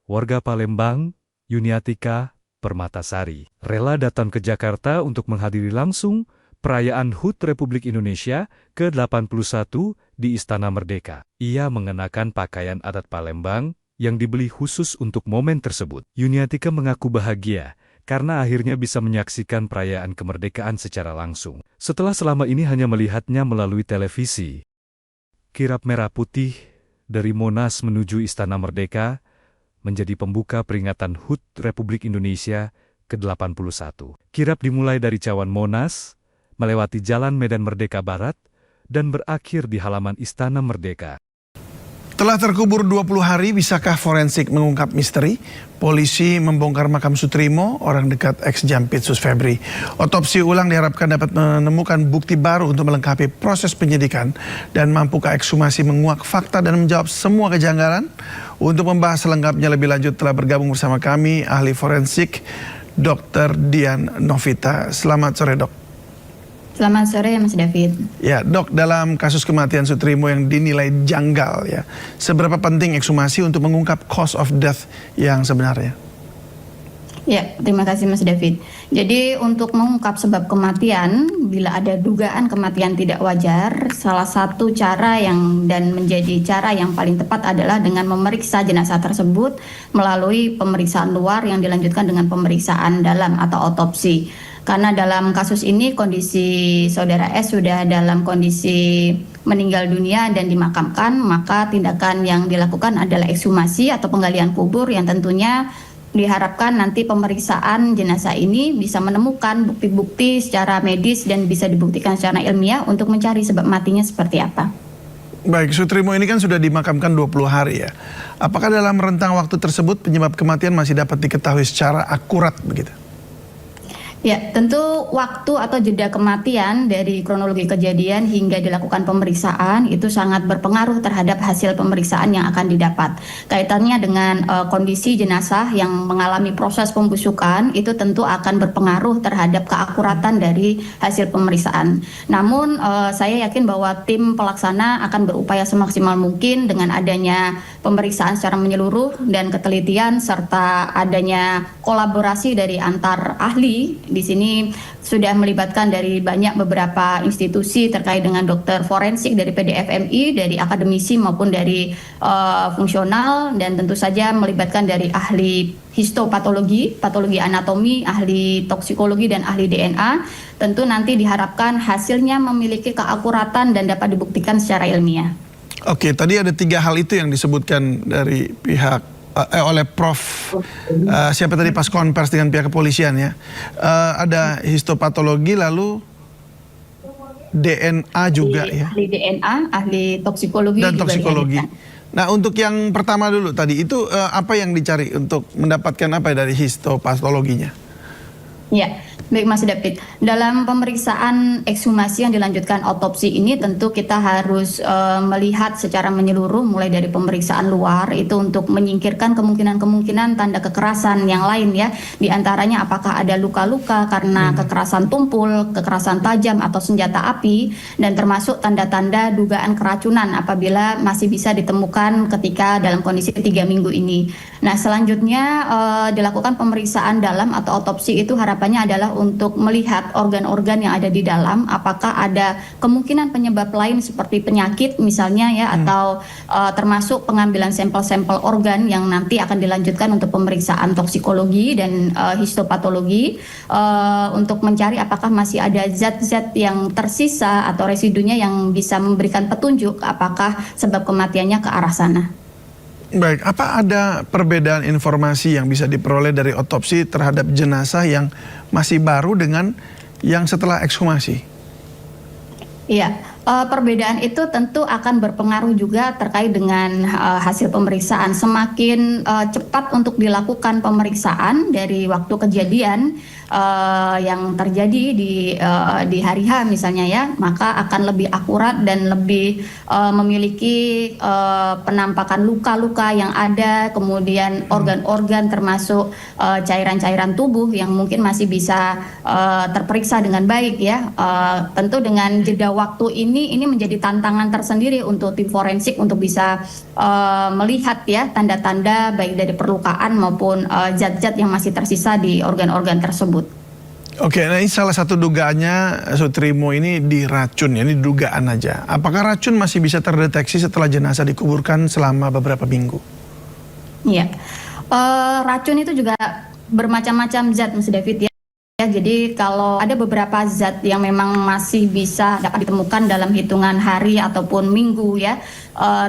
warga Palembang, Yuniatika Permatasari, rela datang ke Jakarta untuk menghadiri langsung perayaan HUT Republik Indonesia ke-81 di Istana Merdeka. Ia mengenakan pakaian adat Palembang yang dibeli khusus untuk momen tersebut. Yuniatika mengaku bahagia karena akhirnya bisa menyaksikan perayaan kemerdekaan secara langsung. Setelah selama ini hanya melihatnya melalui televisi. Kirap merah putih dari Monas menuju Istana Merdeka menjadi pembuka peringatan HUT Republik Indonesia ke-81. Kirap dimulai dari Cawan Monas, melewati Jalan Medan Merdeka Barat, dan berakhir di halaman Istana Merdeka. Telah terkubur 20 hari, bisakah forensik mengungkap misteri? Polisi membongkar makam Sutrimo, orang dekat ex-Jampitsus Febri. Otopsi ulang diharapkan dapat menemukan bukti baru untuk melengkapi proses penyidikan dan mampukah ekshumasi menguak fakta dan menjawab semua kejanggalan? Untuk membahas selengkapnya lebih lanjut telah bergabung bersama kami ahli forensik Dr. Dian Novita. Selamat sore, Dok. Selamat sore, Mas David. Ya, Dok, dalam kasus kematian Sutrimo yang dinilai janggal, ya, seberapa penting ekshumasi untuk mengungkap cause of death yang sebenarnya? Ya, terima kasih Mas David. Jadi untuk mengungkap sebab kematian, bila ada dugaan kematian tidak wajar, salah satu cara dan menjadi cara yang paling tepat adalah dengan memeriksa jenazah tersebut melalui pemeriksaan luar yang dilanjutkan dengan pemeriksaan dalam atau otopsi. Karena dalam kasus ini kondisi saudara S sudah dalam kondisi meninggal dunia dan dimakamkan, maka tindakan yang dilakukan adalah ekshumasi atau penggalian kubur yang tentunya diharapkan nanti pemeriksaan jenazah ini bisa menemukan bukti-bukti secara medis dan bisa dibuktikan secara ilmiah untuk mencari sebab matinya seperti apa. Baik, Sutrimo ini kan sudah dimakamkan 20 hari ya. Apakah dalam rentang waktu tersebut penyebab kematian masih dapat diketahui secara akurat begitu? Ya, tentu waktu atau jeda kematian dari kronologi kejadian hingga dilakukan pemeriksaan itu sangat berpengaruh terhadap hasil pemeriksaan yang akan didapat. Kaitannya dengan kondisi jenazah yang mengalami proses pembusukan itu tentu akan berpengaruh terhadap keakuratan dari hasil pemeriksaan. Namun saya yakin bahwa tim pelaksana akan berupaya semaksimal mungkin dengan adanya pemeriksaan secara menyeluruh dan ketelitian serta adanya kolaborasi dari antar ahli. Di sini sudah melibatkan dari beberapa institusi terkait dengan dokter forensik dari PDFMI, dari akademisi maupun dari fungsional, dan tentu saja melibatkan dari ahli histopatologi, patologi anatomi, ahli toksikologi dan ahli DNA. Tentu nanti diharapkan hasilnya memiliki keakuratan dan dapat dibuktikan secara ilmiah. Oke, tadi ada 3 hal itu yang disebutkan dari pihak oleh Prof. Siapa tadi pas konvers dengan pihak kepolisian ya. Ada histopatologi lalu DNA juga ya. Ahli DNA, ahli toksikologi dan juga toksikologi. dihadirkan. Nah, untuk yang pertama dulu tadi itu apa yang dicari untuk mendapatkan apa dari histopatologinya? Ya, baik Mas David. Dalam pemeriksaan ekshumasi yang dilanjutkan otopsi ini tentu kita harus melihat secara menyeluruh mulai dari pemeriksaan luar itu untuk menyingkirkan kemungkinan-kemungkinan tanda kekerasan yang lain ya. Di antaranya apakah ada luka-luka karena kekerasan tumpul, kekerasan tajam atau senjata api, dan termasuk tanda-tanda dugaan keracunan apabila masih bisa ditemukan ketika dalam kondisi 3 minggu ini. Nah, selanjutnya dilakukan pemeriksaan dalam atau otopsi itu harapannya adalah untuk melihat organ-organ yang ada di dalam, apakah ada kemungkinan penyebab lain seperti penyakit misalnya ya, atau termasuk pengambilan sampel-sampel organ yang nanti akan dilanjutkan untuk pemeriksaan toksikologi dan histopatologi untuk mencari apakah masih ada zat-zat yang tersisa atau residunya yang bisa memberikan petunjuk apakah sebab kematiannya ke arah sana. Baik, apa ada perbedaan informasi yang bisa diperoleh dari otopsi terhadap jenazah yang masih baru dengan yang setelah ekshumasi? Iya, perbedaan itu tentu akan berpengaruh juga terkait dengan hasil pemeriksaan. Semakin cepat untuk dilakukan pemeriksaan dari waktu kejadian yang terjadi di hari H misalnya ya, maka akan lebih akurat dan lebih memiliki penampakan luka-luka yang ada, kemudian organ-organ termasuk cairan-cairan tubuh yang mungkin masih bisa terperiksa dengan baik ya. Tentu dengan jeda waktu ini ini menjadi tantangan tersendiri untuk tim forensik untuk bisa melihat ya tanda-tanda baik dari perlukaan maupun zat-zat yang masih tersisa di organ-organ tersebut. Oke, nah ini salah satu dugaannya Sutrimo ini diracun ya, ini dugaan aja. Apakah racun masih bisa terdeteksi setelah jenazah dikuburkan selama beberapa minggu? Iya, racun itu juga bermacam-macam zat, Mas David ya. Jadi kalau ada beberapa zat yang memang masih bisa dapat ditemukan dalam hitungan hari ataupun minggu ya,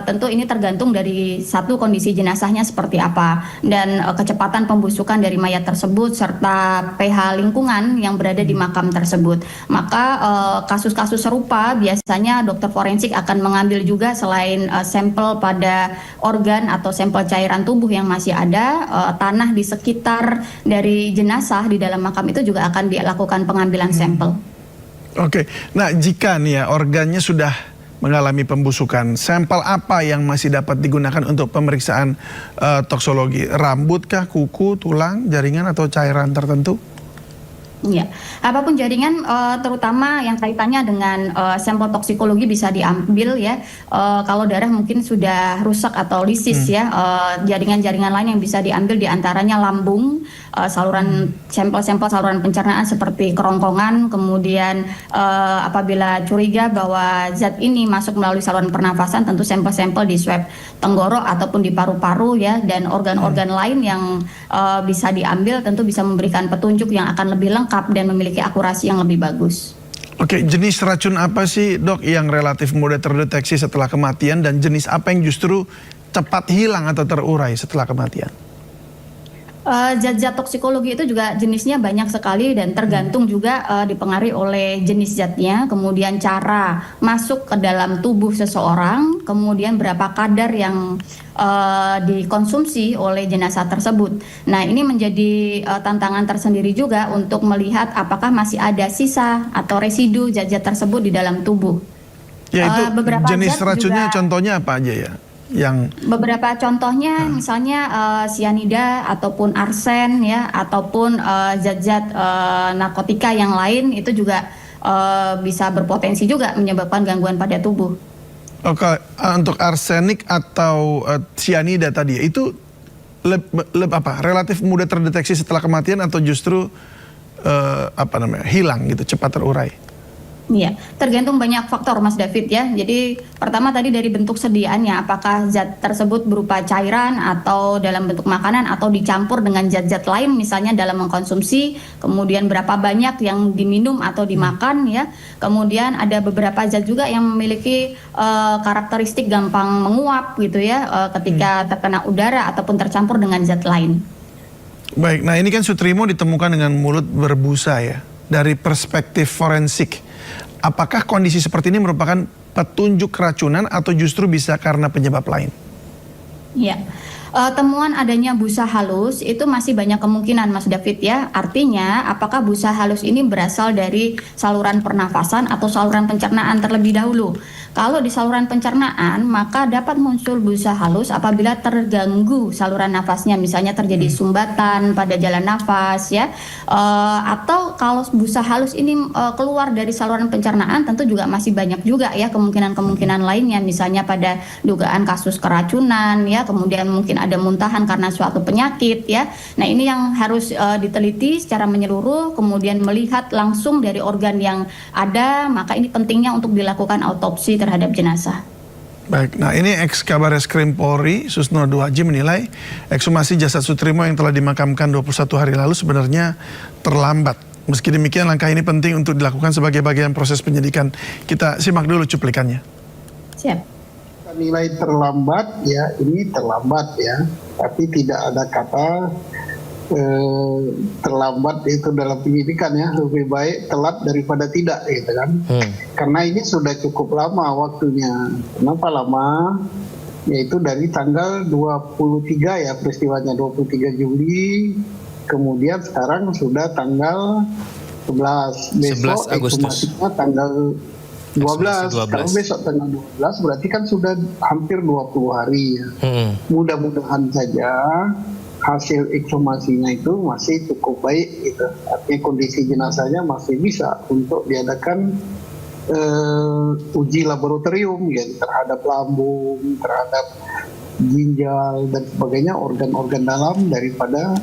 tentu ini tergantung dari satu kondisi jenazahnya seperti apa dan kecepatan pembusukan dari mayat tersebut serta pH lingkungan yang berada di makam tersebut. Maka kasus-kasus serupa biasanya dokter forensik akan mengambil juga selain sampel pada organ atau sampel cairan tubuh yang masih ada, tanah di sekitar dari jenazah di dalam makam itu juga akan dilakukan pengambilan sampel. Oke, nah jika nih ya organnya sudah mengalami pembusukan, sampel apa yang masih dapat digunakan untuk pemeriksaan toksologi? Rambut kah, kuku, tulang, jaringan atau cairan tertentu? Ya, apapun jaringan, terutama yang kaitannya dengan sampel toksikologi bisa diambil ya. Kalau darah mungkin sudah rusak atau lisis ya, jaringan-jaringan lain yang bisa diambil diantaranya lambung, saluran sampel-sampel saluran pencernaan seperti kerongkongan, kemudian apabila curiga bahwa zat ini masuk melalui saluran pernafasan, tentu sampel-sampel di swab tenggorok ataupun di paru-paru ya, dan organ-organ lain yang bisa diambil tentu bisa memberikan petunjuk yang akan lebih lengkap dan memiliki akurasi yang lebih bagus. Oke, jenis racun apa sih dok yang relatif mudah terdeteksi setelah kematian dan jenis apa yang justru cepat hilang atau terurai setelah kematian? Zat-zat toksikologi itu juga jenisnya banyak sekali dan tergantung juga dipengaruhi oleh jenis zatnya, kemudian cara masuk ke dalam tubuh seseorang, kemudian berapa kadar yang dikonsumsi oleh jenazah tersebut. Nah, ini menjadi tantangan tersendiri juga untuk melihat apakah masih ada sisa atau residu zat-zat tersebut di dalam tubuh. Ya itu jenis racunnya juga, contohnya apa aja ya? Yang beberapa contohnya misalnya sianida ataupun arsen ya, ataupun zat-zat narkotika yang lain itu juga bisa berpotensi juga menyebabkan gangguan pada tubuh. Oke, untuk arsenik atau sianida tadi itu relatif mudah terdeteksi setelah kematian atau justru hilang gitu, cepat terurai? Iya, tergantung banyak faktor Mas David ya. Jadi pertama tadi dari bentuk sediaannya, apakah zat tersebut berupa cairan atau dalam bentuk makanan atau dicampur dengan zat-zat lain misalnya dalam mengkonsumsi, kemudian berapa banyak yang diminum atau dimakan ya. Kemudian ada beberapa zat juga yang memiliki karakteristik gampang menguap gitu ya ketika terkena udara ataupun tercampur dengan zat lain. Baik, nah ini kan Sutrimo ditemukan dengan mulut berbusa ya. Dari perspektif forensik, apakah kondisi seperti ini merupakan petunjuk keracunan atau justru bisa karena penyebab lain? Ya, temuan adanya busa halus itu masih banyak kemungkinan Mas David ya. Artinya apakah busa halus ini berasal dari saluran pernafasan atau saluran pencernaan terlebih dahulu. Kalau di saluran pencernaan maka dapat muncul busa halus apabila terganggu saluran nafasnya, misalnya terjadi sumbatan pada jalan nafas ya. Atau kalau busa halus ini keluar dari saluran pencernaan tentu juga masih banyak juga ya kemungkinan-kemungkinan lainnya, misalnya pada dugaan kasus keracunan ya, kemudian mungkin ada muntahan karena suatu penyakit ya. Nah, ini yang harus diteliti secara menyeluruh, kemudian melihat langsung dari organ yang ada, maka ini pentingnya untuk dilakukan autopsi terhadap jenazah. Baik, nah ini Ex-Kabareskrim Polri Susno Duhaji menilai ekshumasi jasad Sutrimo yang telah dimakamkan 21 hari lalu sebenarnya terlambat. Meski demikian langkah ini penting untuk dilakukan sebagai bagian proses penyidikan. Kita simak dulu cuplikannya. Siap. Nilai terlambat ya, ini terlambat ya, tapi tidak ada kata terlambat itu dalam penyidikan ya, lebih baik telat daripada tidak gitu kan. Karena ini sudah cukup lama waktunya. Kenapa lama? Yaitu dari tanggal 23 ya peristiwanya, 23 Juli, kemudian sekarang sudah tanggal 11 besok ekshumasinya tanggal 12. Kalau besok tanggal 12 berarti kan sudah hampir 20 hari ya. Mudah-mudahan saja hasil ekshumasinya itu masih cukup baik gitu. Artinya kondisi jenazahnya masih bisa untuk diadakan uji laboratorium ya terhadap lambung, terhadap ginjal dan sebagainya, organ-organ dalam daripada